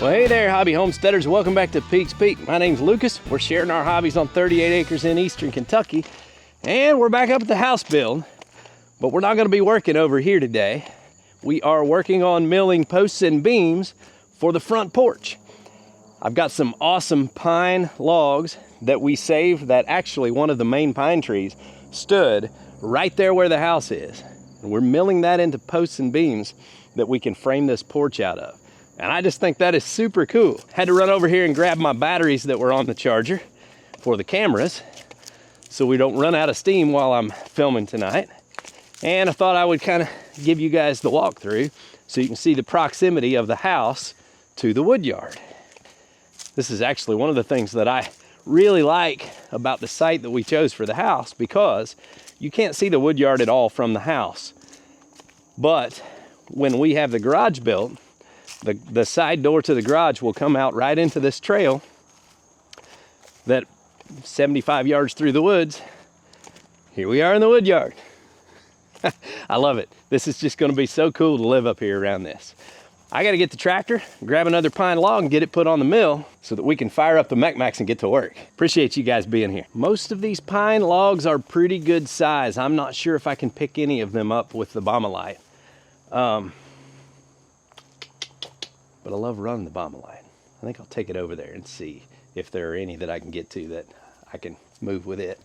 Well, hey there, hobby homesteaders. Welcome back to Peak's Peak. My name's Lucas. We're sharing our hobbies on 38 acres in eastern Kentucky. And we're back up at the house build, but we're not gonna be working over here today. We are working on milling posts and beams for the front porch. I've got some awesome pine logs that we saved that actually one of the main pine trees stood right there where the house is. And we're milling that into posts and beams that we can frame this porch out of. And I just think that is super cool. Had to run over here and grab my batteries that were on the charger for the cameras so we don't run out of steam while I'm filming tonight. And I thought I would kind of give you guys the walkthrough so you can see the proximity of the house to the woodyard. This is actually one of the things that I really like about the site that we chose for the house, because you can't see the woodyard at all from the house. But when we have the garage built, the side door to the garage will come out right into this trail that 75 yards through the woods. Here we are in the woodyard. I love it. This is just gonna be so cool to live up here around this. I gotta get the tractor, grab another pine log and get it put on the mill so that we can fire up the Mech-Max and get to work. Appreciate you guys being here. Most of these pine logs are pretty good size. I'm not sure if I can pick any of them up with the Bombalight. But I love running the Bombalight. I think I'll take it over there and see if there are any that I can get to that I can move with it.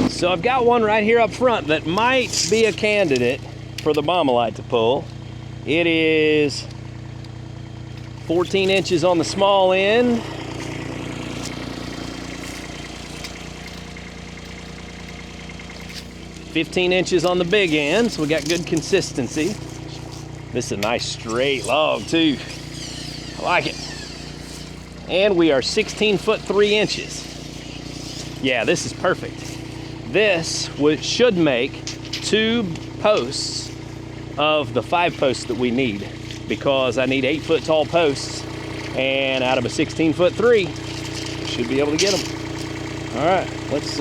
So I've got one right here up front that might be a candidate for the Bombalight to pull. It is 14 inches on the small end. 15 inches on the big end, so we got good consistency. This is a nice straight log too. I like it. And we are 16 foot 3 inches. Yeah, this is perfect. This should make 2 posts of the 5 posts that we need, because I need 8 foot tall posts, and out of a 16 foot 3, should be able to get them. All right, let's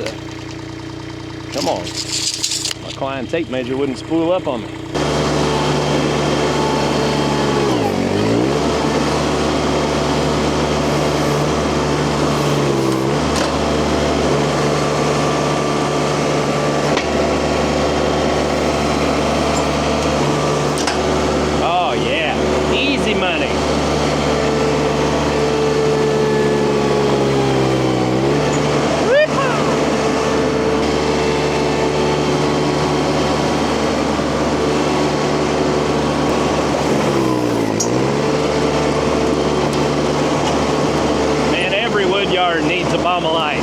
come on. My Klein tape measure wouldn't spool up on me. Oh yeah, easy money. Woodyard needs a Bombalight.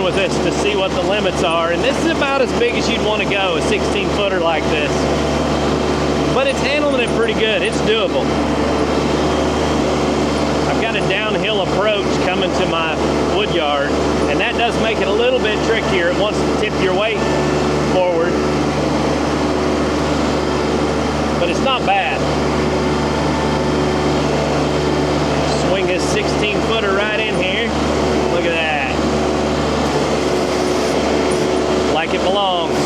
with this to see what the limits are, and this is about as big as you'd want to go, a 16-footer like this. But it's handling it pretty good. It's doable. I've got a downhill approach coming to my wood yard, and that does make it a little bit trickier. It wants to tip your weight forward, but it's not bad. Swing this 16-footer right in here. Look at that. Like it belongs.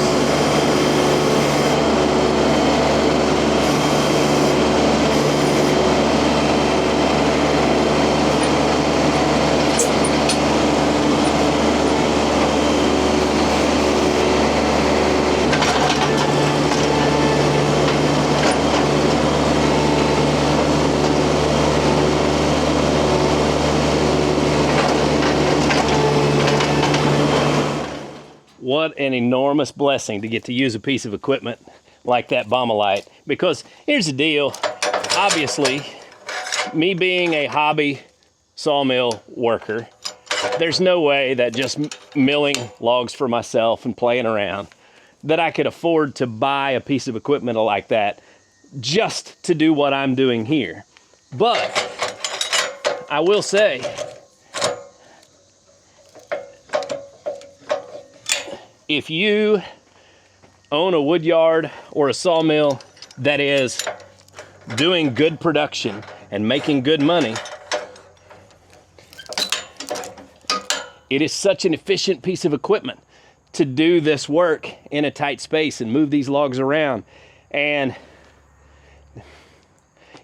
What an enormous blessing to get to use a piece of equipment like that Bombelite. Because here's the deal, obviously, me being a hobby sawmill worker, there's no way that just milling logs for myself and playing around that I could afford to buy a piece of equipment like that just to do what I'm doing here. But I will say, if you own a wood yard or a sawmill that is doing good production and making good money, it is such an efficient piece of equipment to do this work in a tight space and move these logs around. And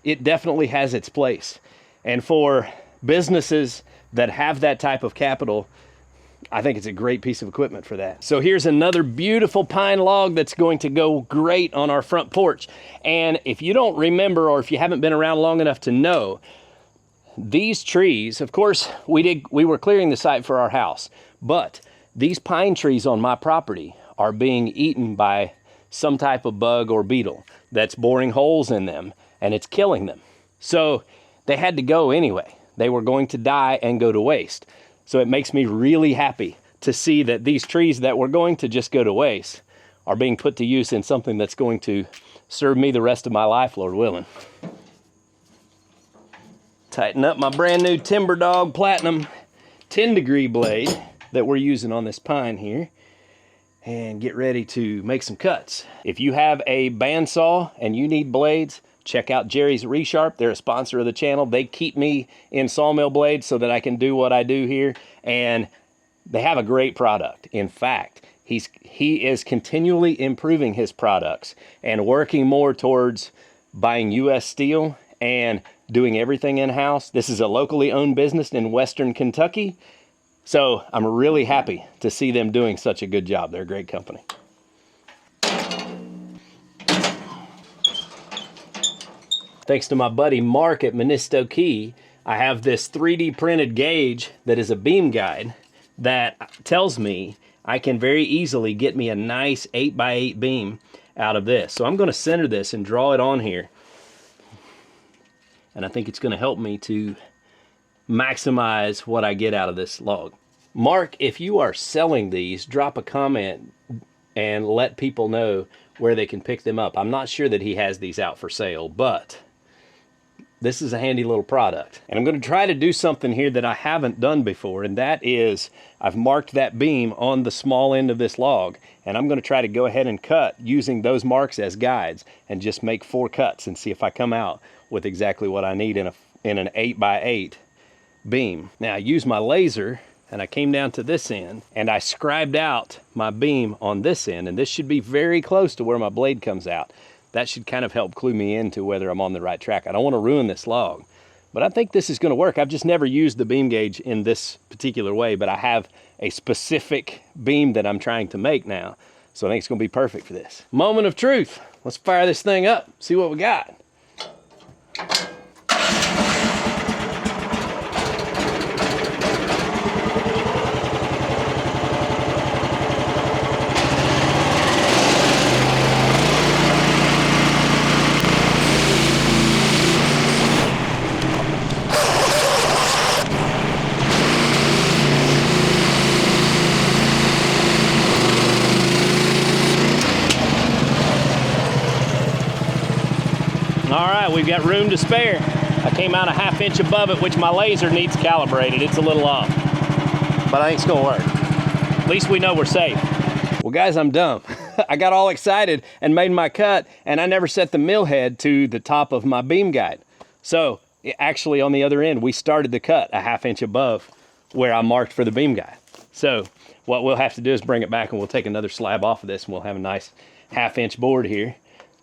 it definitely has its place. And for businesses that have that type of capital, I think it's a great piece of equipment for that. So here's another beautiful pine log that's going to go great on our front porch. And if you don't remember, or if you haven't been around long enough to know, these trees, of course, we were clearing the site for our house, but these pine trees on my property are being eaten by some type of bug or beetle that's boring holes in them, and it's killing them. So they had to go anyway. They were going to die and go to waste. So it makes me really happy to see that these trees that were going to just go to waste are being put to use in something that's going to serve me the rest of my life, Lord willing. Tighten up my brand new Timberdog Platinum 10-degree blade that we're using on this pine here, and get ready to make some cuts. If you have a bandsaw and you need blades, check out Jerry's Resharp. They're a sponsor of the channel. They keep me in sawmill blades so that I can do what I do here, and they have a great product. In fact, he is continually improving his products and working more towards buying U.S. steel and doing everything in-house. This is a locally owned business in Western Kentucky, so I'm really happy to see them doing such a good job. They're a great company. Thanks to my buddy Mark at Manisto Key, I have this 3D printed gauge that is a beam guide that tells me I can very easily get me a nice 8x8 beam out of this. So I'm going to center this and draw it on here. And I think it's going to help me to maximize what I get out of this log. Mark, if you are selling these, drop a comment and let people know where they can pick them up. I'm not sure that he has these out for sale, but this is a handy little product. And I'm going to try to do something here that I haven't done before, and that is I've marked that beam on the small end of this log, and I'm going to try to go ahead and cut using those marks as guides and just make 4 cuts and see if I come out with exactly what I need in an 8x8 beam. Now I used my laser and I came down to this end and I scribed out my beam on this end, and this should be very close to where my blade comes out. That should kind of help clue me into whether I'm on the right track. I don't want to ruin this log, but I think this is going to work. I've just never used the beam gauge in this particular way, but I have a specific beam that I'm trying to make now. So I think it's going to be perfect for this. Moment of truth. Let's fire this thing up, see what we got. we've got room to spare. I came out a 1/2 inch above it, which my laser needs calibrated. It's a little off, but I think it's gonna work. At least we know we're safe. Well guys, I'm dumb. I got all excited and made my cut, and I never set the mill head to the top of my beam guide. So actually on the other end, we started the cut a 1/2 inch above where I marked for the beam guide. So what we'll have to do is bring it back, and we'll take another slab off of this, and we'll have a nice 1/2 inch board here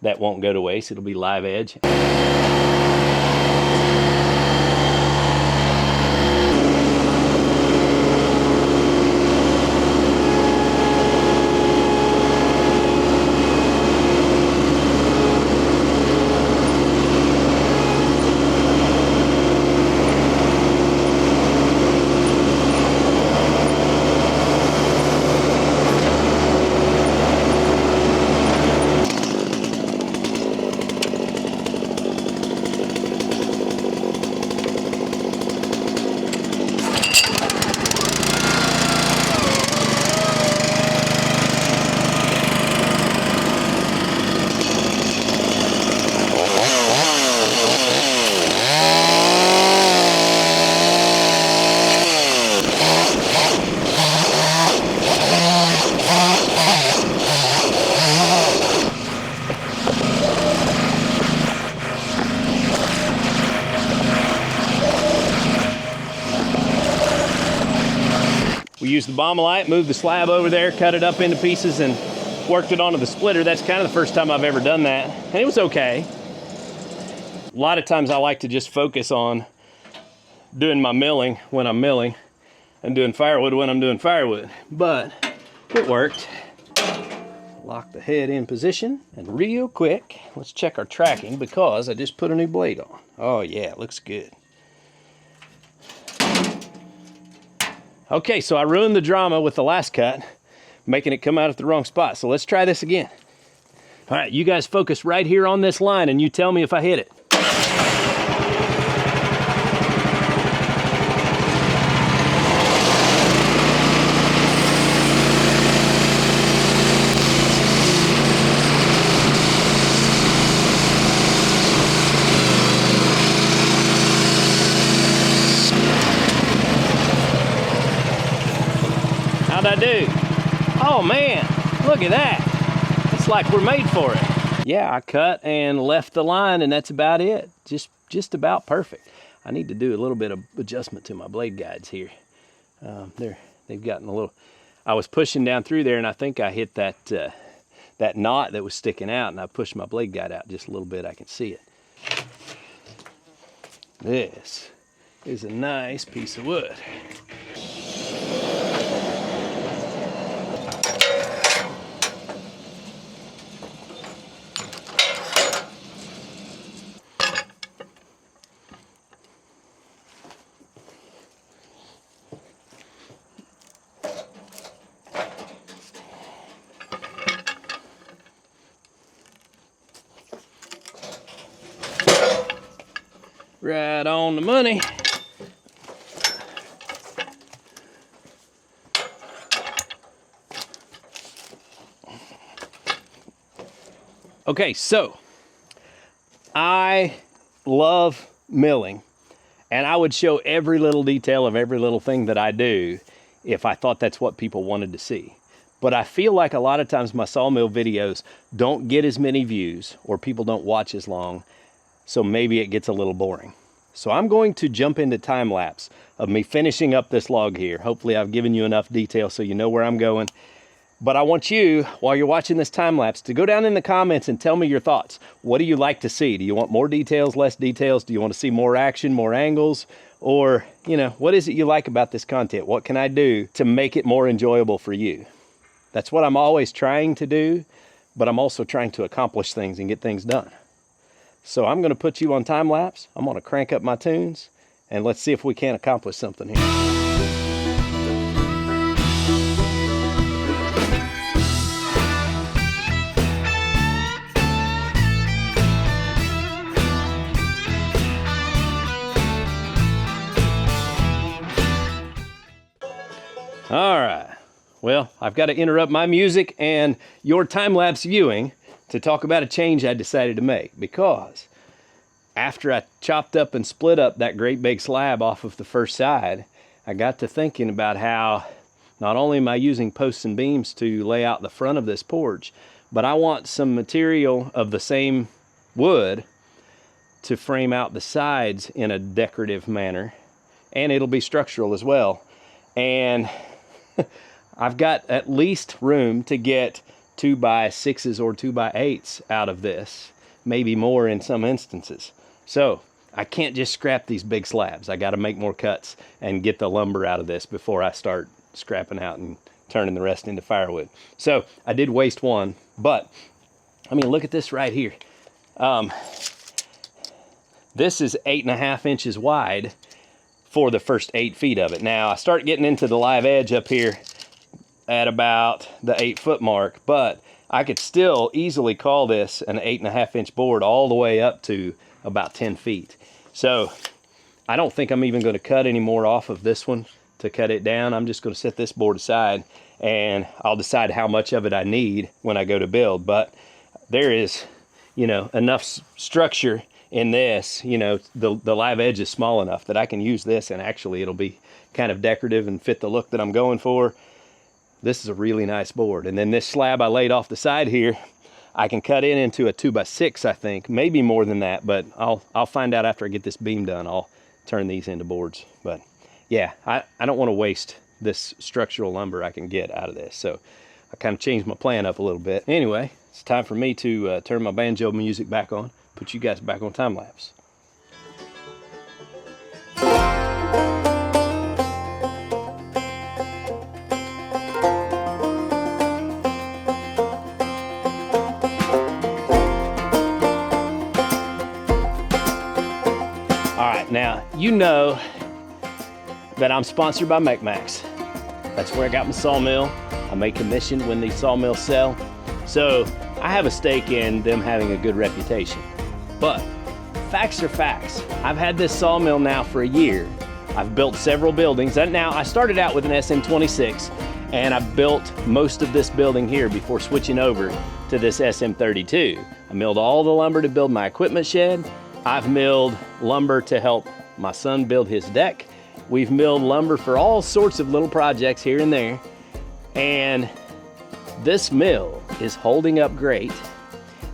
that won't go to waste. It'll be live edge. We used the Bombolite, moved the slab over there, cut it up into pieces, and worked it onto the splitter. That's kind of the first time I've ever done that, and it was okay. A lot of times I like to just focus on doing my milling when I'm milling and doing firewood when I'm doing firewood, but it worked. Lock the head in position, and real quick, let's check our tracking because I just put a new blade on. Oh yeah, it looks good. Okay, so I ruined the drama with the last cut, making it come out at the wrong spot. So let's try this again. All right, you guys focus right here on this line and you tell me if I hit it. How'd I do? Oh man, look at that. It's like we're made for it. Yeah, I cut and left the line, and that's about it. Just about perfect. I need to do a little bit of adjustment to my blade guides here. They've gotten a little, I was pushing down through there, and I think I hit that, that knot that was sticking out, and I pushed my blade guide out just a little bit. I can see it. This is a nice piece of wood. Right on the money. Okay, so I love milling, and I would show every little detail of every little thing that I do if I thought that's what people wanted to see. But I feel like a lot of times my sawmill videos don't get as many views, or people don't watch as long, so maybe it gets a little boring. So I'm going to jump into time lapse of me finishing up this log here. Hopefully I've given you enough detail so you know where I'm going. But I want you, while you're watching this time lapse, to go down in the comments and tell me your thoughts. What do you like to see? Do you want more details, less details? Do you want to see more action, more angles? Or, you know, what is it you like about this content? What can I do to make it more enjoyable for you? That's what I'm always trying to do, but I'm also trying to accomplish things and get things done. So I'm going to put you on time lapse. I'm going to crank up my tunes, and let's see if we can accomplish something here. All right. Well, I've got to interrupt my music and your time lapse viewing to talk about a change I decided to make, because after I chopped up and split up that great big slab off of the first side, I got to thinking about how not only am I using posts and beams to lay out the front of this porch, but I want some material of the same wood to frame out the sides in a decorative manner, and it'll be structural as well. And I've got at least room to get 2x6s or 2x8s out of this, maybe more in some instances. So I can't just scrap these big slabs. I got to make more cuts and get the lumber out of this before I start scrapping out and turning the rest into firewood. So I did waste one, but I mean, look at this right here. This is 8.5 inches wide for the first 8 feet of it. Now I start getting into the live edge up here at about the 8-foot mark, but I could still easily call this an 8.5 inch board all the way up to about 10 feet. So I don't think I'm even going to cut any more off of this one to cut it down. I'm just going to set this board aside, and I'll decide how much of it I need when I go to build. But there is, you know, enough structure in this, you know, the live edge is small enough that I can use this, and actually it'll be kind of decorative and fit the look that I'm going for. This is a really nice board. And then this slab I laid off the side here, I can cut it into a 2x6, I think, maybe more than that, but I'll find out after I get this beam done. I'll turn these into boards. But yeah, I don't want to waste this structural lumber I can get out of this. So I kind of changed my plan up a little bit. Anyway, it's time for me to turn my banjo music back on, put you guys back on time lapse. All right, now you know that I'm sponsored by Max. That's where I got my sawmill. I make commission when these sawmills sell. So I have a stake in them having a good reputation. But facts are facts. I've had this sawmill now for a year. I've built several buildings. And now I started out with an SM26, and I built most of this building here before switching over to this SM32. I milled all the lumber to build my equipment shed. I've milled lumber to help my son build his deck. We've milled lumber for all sorts of little projects here and there. And this mill is holding up great,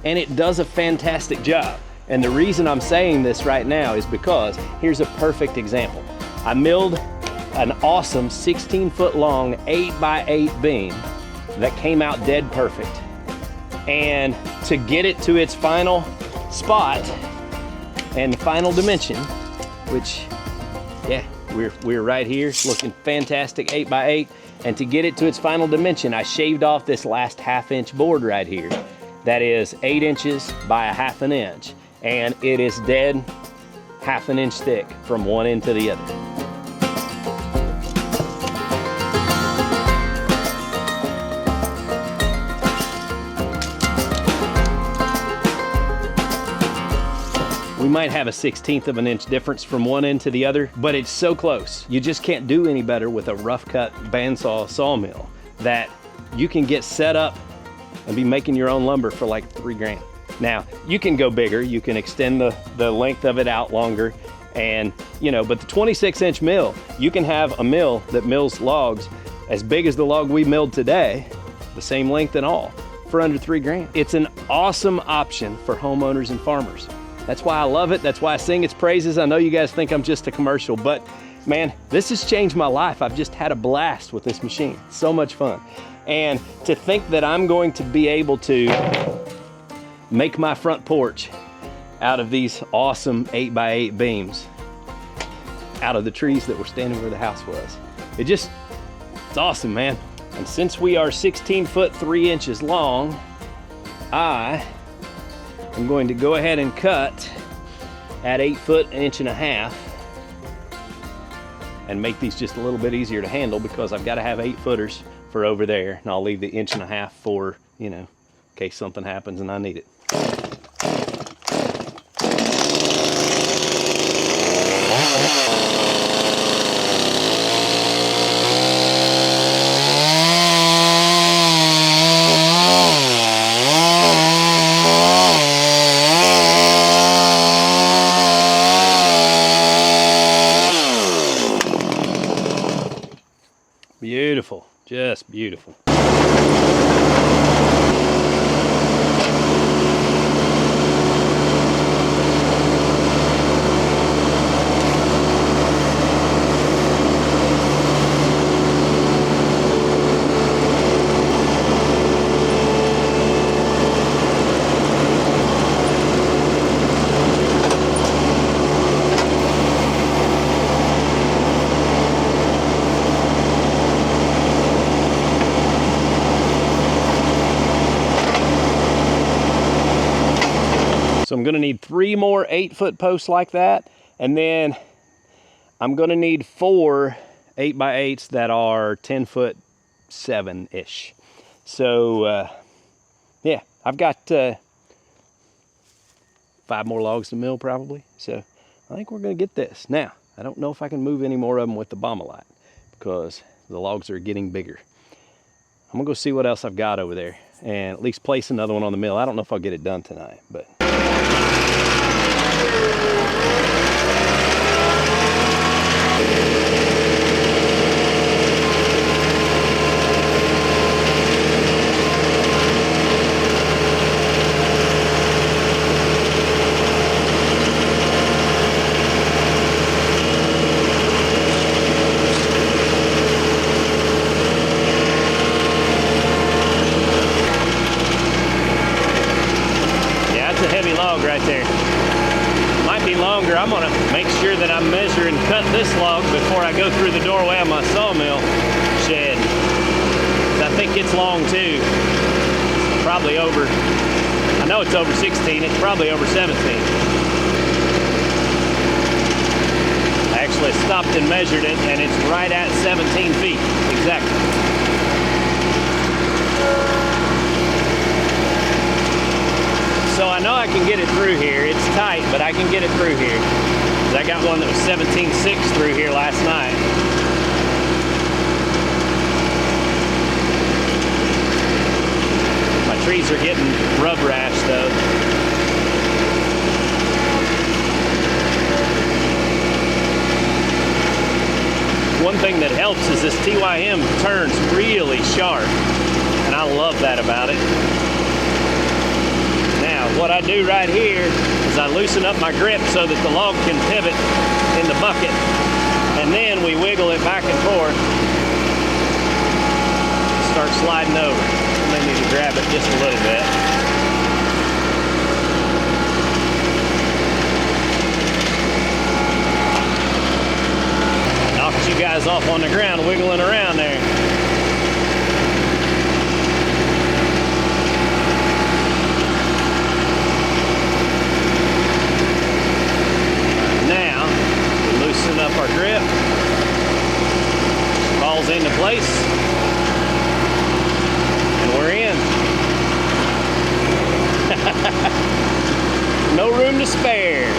and it does a fantastic job. And the reason I'm saying this right now is because here's a perfect example. I milled an awesome 16-foot long 8x8 beam that came out dead perfect. And to get it to its final spot and final dimension, which, yeah, we're right here looking fantastic 8x8. And to get it to its final dimension, I shaved off this last 1/2 inch board right here. That is 8 inches by 1/2 inch. And it is dead 1/2 inch thick from one end to the other. We might have a 1/16 of an inch difference from one end to the other, but it's so close. You just can't do any better with a rough cut bandsaw sawmill that you can get set up and be making your own lumber for like $3 grand. Now, you can go bigger, you can extend the length of it out longer, and you know, but the 26-inch mill, you can have a mill that mills logs as big as the log we milled today, the same length and all, for under $3 grand. It's an awesome option for homeowners and farmers. That's why I love it. That's why I sing its praises. I know you guys think I'm just a commercial, but man, this has changed my life. I've just had a blast with this machine. So much fun. And to think that I'm going to be able to make my front porch out of these awesome 8x8 beams out of the trees that were standing where the house was. It's awesome, man. And since we are 16 foot 3 inches long, I'm going to go ahead and cut at 8 foot 1.5 inches and make these just a little bit easier to handle, because I've got to have 8 footers for over there, and I'll leave the 1.5 inches for, you know, in case something happens and I need it. So I'm gonna need 3 more 8-foot posts like that, and then I'm gonna need 4 8x8s that are 10-foot 7-ish. So yeah, I've got 5 more logs to mill probably. So I think we're gonna get this. Now, I don't know if I can move any more of them with the Bommalite because the logs are getting bigger. I'm gonna go see what else I've got over there and at least place another one on the mill. I don't know if I'll get it done tonight, but. Right there. Might be longer. I'm gonna make sure that I measure and cut this log before I go through the doorway of my sawmill shed. I think it's long too. Probably over, I know it's over 16, it's probably over 17. I actually stopped and measured it and it's right at 17 feet, exactly. So I know I can get it through here. It's tight, but I can get it through here. I got one that was 17.6 through here last night. My trees are getting rub rash though. One thing that helps is this TYM turns really sharp, and I love that about it. What I do right here is I loosen up my grip so that the log can pivot in the bucket, and then we wiggle it back and forth, start sliding over. I may need to grab it just a little bit. Knocked you guys off on the ground wiggling around there. Loosen up our grip, falls into place, and we're in. No room to spare.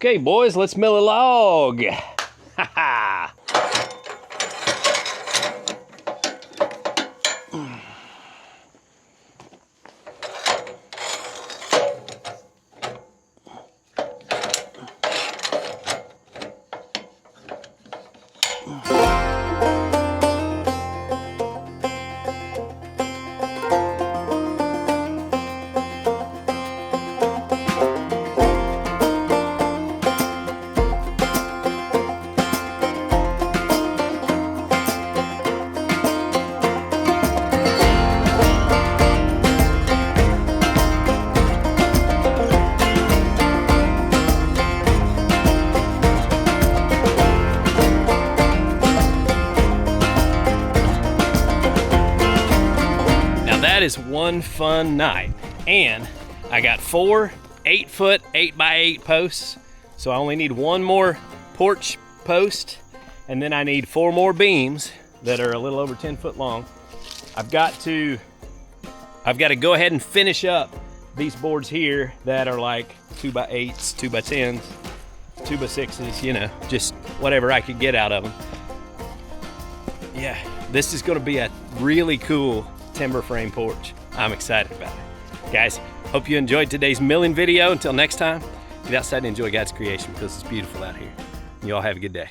Okay, boys, let's mill a log. Ha ha. That is one fun night, and I got 4 8-foot 8x8 posts, so I only need 1 more porch post, and then I need 4 more beams that are a little over 10 foot long. I've got to go ahead and finish up these boards here that are like 2x8s, 2x10s, 2x6s, you know, just whatever I could get out of them. Yeah, this is gonna be a really cool timber frame porch. I'm excited about it. Guys, hope you enjoyed today's milling video. Until next time, get outside and enjoy God's creation because it's beautiful out here. You all have a good day.